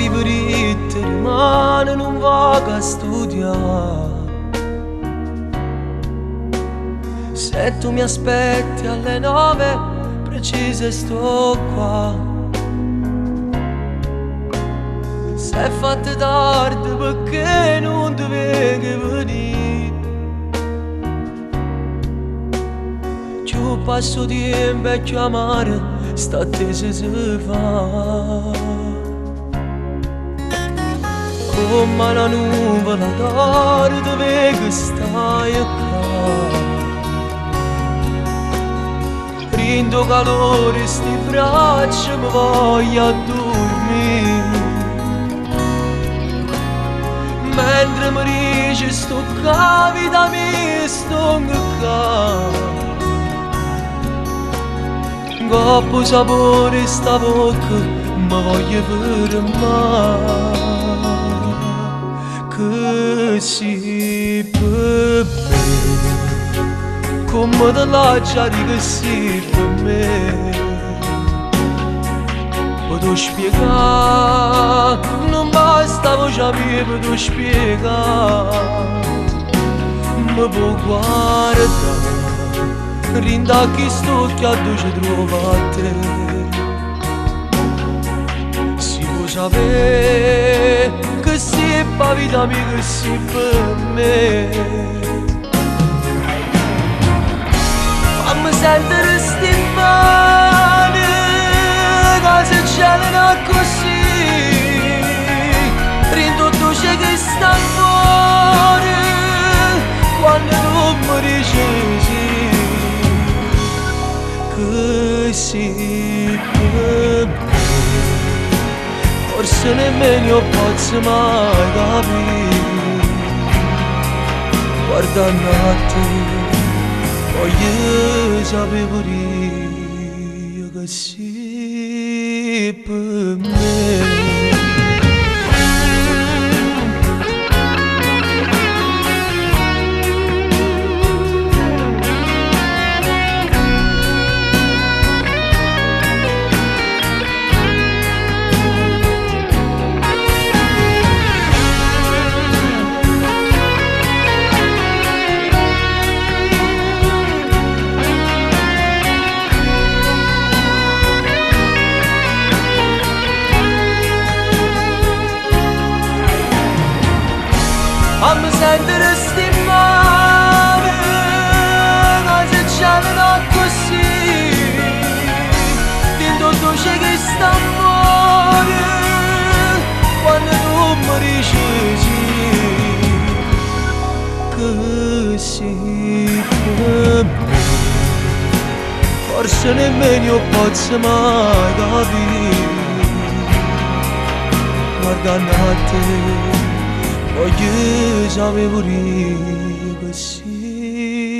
vivere te rimane, non vaga a studiare. Se tu mi aspetti alle 9 precise sto qua. Se è fatta tardi perché non dovevi venire. Più passo tempo e più amare sta attesa si fa. Come una nuvola d'oro dove che stai qua. Prendo calore sti braccia mi voglio a dormire. Mentre mi dici sto vita mia sto qua. Coppo sapore sta bocca ma voglio fermare. Che si per me, come te lasciare che si per me. Posso spiegare, non basta voce mia per spiegare. Mi può guardare rinda chi sto che a dove ci trova te. Si può sapere che si per vita mia, che si per me. Fammi sentire sti mani che si gelano così. Rindo dolce che sta fuori quando non mi dici sì. Che si per me, forse nemmeno io posso mai capire. Guardando a te, voglio sapere pure io che si per me. Fammi sentire sti mani che si gelano così. Dentro dolce che sta fuori quando tu mi dici sì. Che si per me, forse nemmeno io posso mai capire. Guardando a te voglio sapere pure io che sì